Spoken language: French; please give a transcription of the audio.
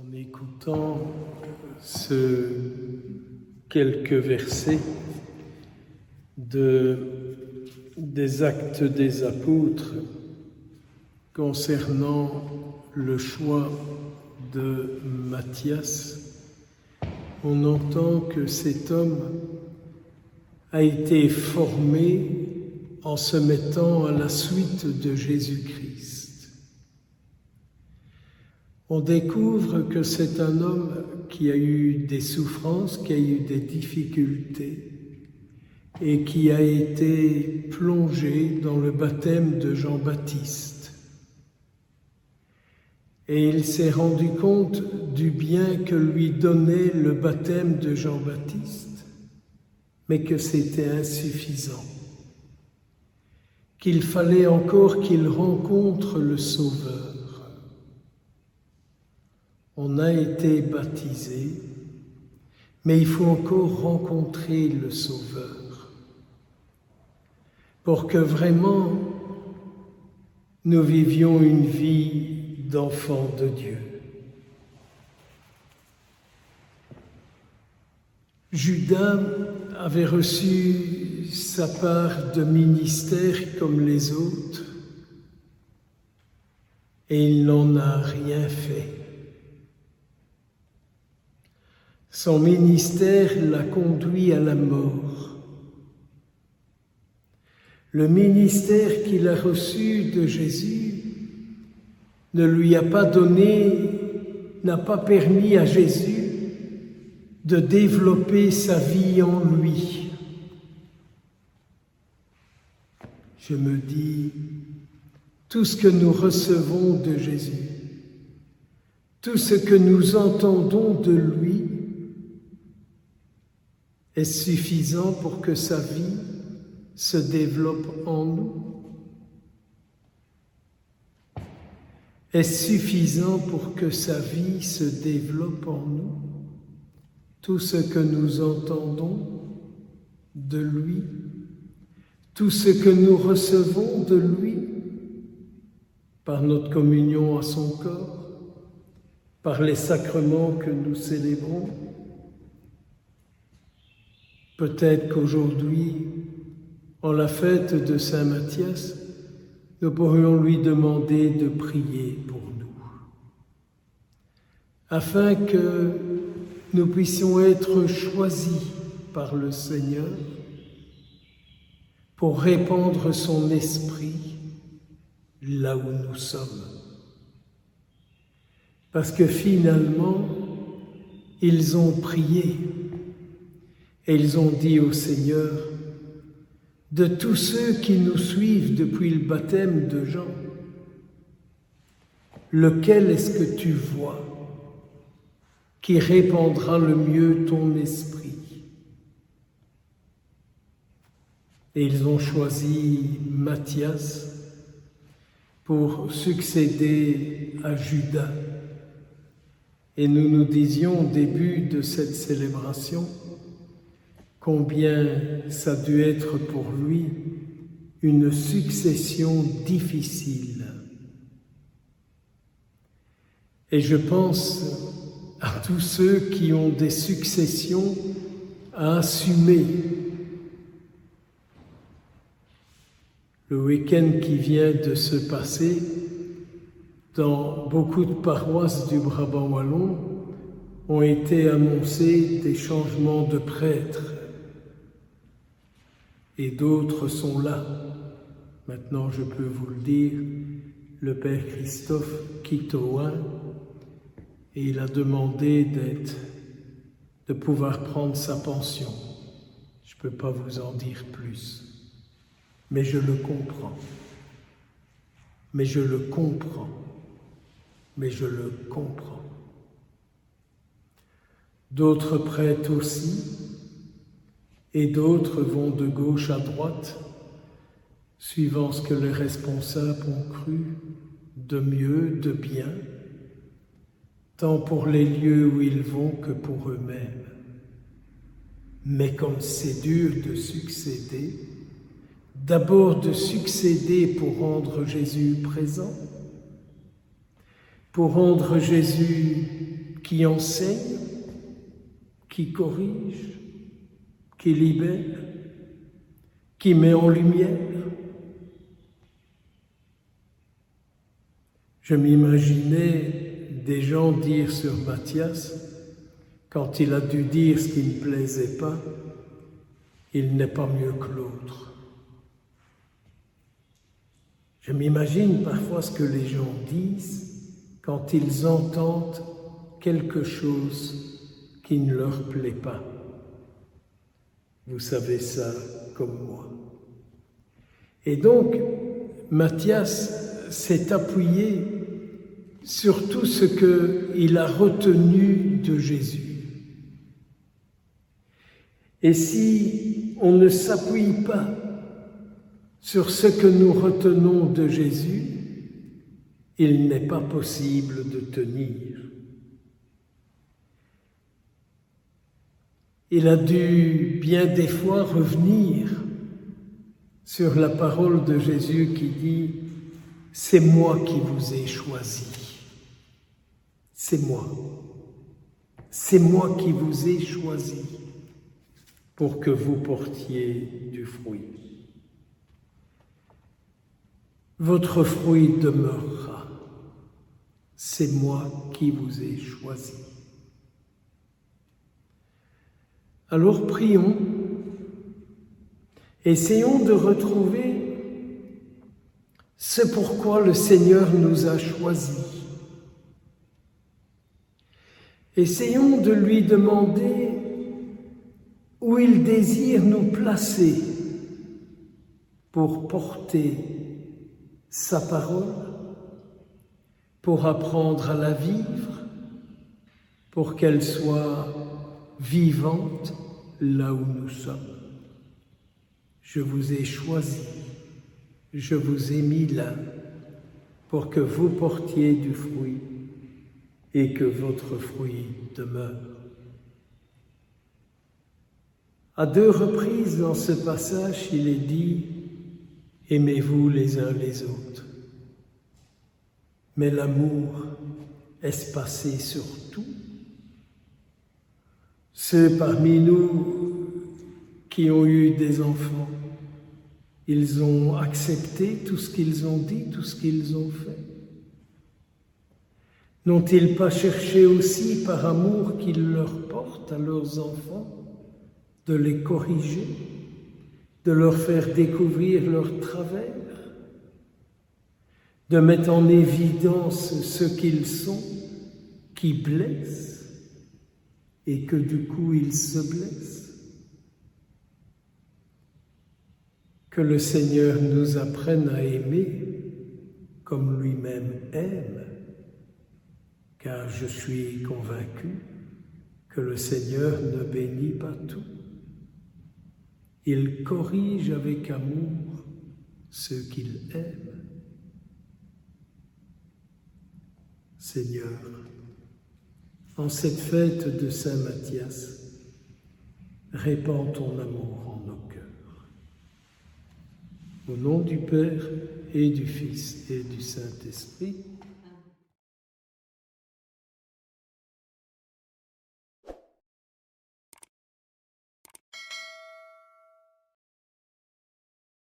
En écoutant quelques versets des Actes des Apôtres concernant le choix de Matthias, on entend que cet homme a été formé en se mettant à la suite de Jésus-Christ. On découvre que c'est un homme qui a eu des souffrances, qui a eu des difficultés et qui a été plongé dans le baptême de Jean-Baptiste. Et il s'est rendu compte du bien que lui donnait le baptême de Jean-Baptiste, mais que c'était insuffisant, qu'il fallait encore qu'il rencontre le Sauveur. On a été baptisé, mais il faut encore rencontrer le Sauveur pour que vraiment nous vivions une vie d'enfants de Dieu. Judas avait reçu sa part de ministère comme les autres et il n'en a rien fait. Son ministère l'a conduit à la mort. Le ministère qu'il a reçu de Jésus ne lui a pas donné, n'a pas permis à Jésus de développer sa vie en lui. Je me dis, tout ce que nous recevons de Jésus, tout ce que nous entendons de lui, est suffisant pour que sa vie se développe en nous? Est suffisant pour que sa vie se développe en nous? Tout ce que nous entendons de lui, tout ce que nous recevons de lui, par notre communion à son corps, par les sacrements que nous célébrons. Peut-être qu'aujourd'hui, en la fête de Saint Matthias, nous pourrions lui demander de prier pour nous, afin que nous puissions être choisis par le Seigneur pour répandre son esprit là où nous sommes. Parce que finalement, ils ont prié et ils ont dit au Seigneur, de tous ceux qui nous suivent depuis le baptême de Jean, lequel est-ce que tu vois qui répandra le mieux ton esprit? Et ils ont choisi Matthias pour succéder à Judas. Et nous nous disions au début de cette célébration combien ça a dû être pour lui une succession difficile. Et je pense à tous ceux qui ont des successions à assumer. Le week-end qui vient de se passer, dans beaucoup de paroisses du Brabant wallon, ont été annoncés des changements de prêtres. Et d'autres sont là. Maintenant, je peux vous le dire, le Père Christophe quitte Ohain et il a demandé de pouvoir prendre sa pension. Je ne peux pas vous en dire plus, mais je le comprends. Mais je le comprends. Mais je le comprends. D'autres prêtent aussi, et d'autres vont de gauche à droite, suivant ce que les responsables ont cru de mieux, de bien, tant pour les lieux où ils vont que pour eux-mêmes. Mais comme c'est dur de succéder, d'abord de succéder pour rendre Jésus présent, pour rendre Jésus qui enseigne, qui corrige, qui libère, qui met en lumière. Je m'imaginais des gens dire sur Matthias, quand il a dû dire ce qui ne plaisait pas, il n'est pas mieux que l'autre. Je m'imagine parfois ce que les gens disent quand ils entendent quelque chose qui ne leur plaît pas. Vous savez ça comme moi. Et donc, Matthias s'est appuyé sur tout ce qu'il a retenu de Jésus. Et si on ne s'appuie pas sur ce que nous retenons de Jésus, il n'est pas possible de tenir. Il a dû bien des fois revenir sur la parole de Jésus qui dit « C'est moi qui vous ai choisi. C'est moi. C'est moi qui vous ai choisi pour que vous portiez du fruit. Votre fruit demeurera. C'est moi qui vous ai choisi. » Alors prions, essayons de retrouver ce pourquoi le Seigneur nous a choisis. Essayons de lui demander où il désire nous placer pour porter sa parole, pour apprendre à la vivre, pour qu'elle soit vivante là où nous sommes. Je vous ai choisi, je vous ai mis là pour que vous portiez du fruit et que votre fruit demeure. À 2 reprises dans ce passage, il est dit « Aimez-vous les uns les autres ». Mais l'amour espacé sur tout. Ceux parmi nous qui ont eu des enfants, ils ont accepté tout ce qu'ils ont dit, tout ce qu'ils ont fait. N'ont-ils pas cherché aussi, par amour qu'ils leur portent à leurs enfants, de les corriger, de leur faire découvrir leurs travers, de mettre en évidence ce qu'ils sont, qui blessent, et que du coup ils se blessent? Que le Seigneur nous apprenne à aimer comme lui-même aime, car je suis convaincu que le Seigneur ne bénit pas tout. Il corrige avec amour ceux qu'il aime. Seigneur, en cette fête de Saint Matthias, répands ton amour en nos cœurs. Au nom du Père et du Fils et du Saint-Esprit,